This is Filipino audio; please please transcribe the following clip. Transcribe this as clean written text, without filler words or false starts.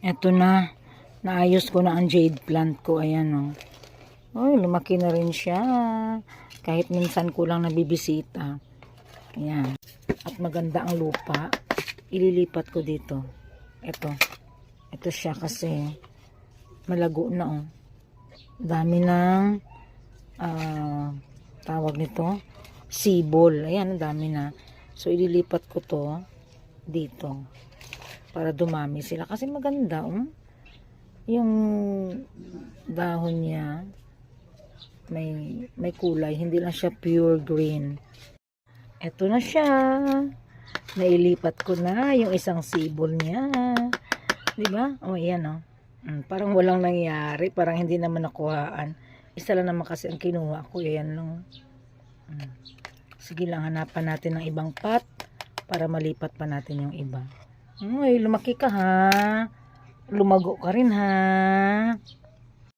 Eto na. Naayos ko na ang jade plant ko. Ayan o. Oh. Lumaki na rin siya. Kahit minsan ko lang nabibisita. Ayan. At maganda ang lupa. Ililipat ko dito. Eto. Ito siya kasi malago na o. Dami ng tawag nito. Sibol. Ayan, dami na. So, ililipat ko to dito. Para dumami sila. Kasi maganda, yung dahon niya may kulay. Hindi lang siya pure green. Eto na siya. Nailipat ko na yung isang sibol niya. Diba? O, ayan o. Parang walang nangyari. Parang hindi naman nakuhaan. Isa lang naman kasi ang kinuha ko. Ayan lang. Sige lang, hanapan natin ng ibang pot para malipat pa natin yung iba. Ay, lumaki ka ha. Lumago ka rin ha.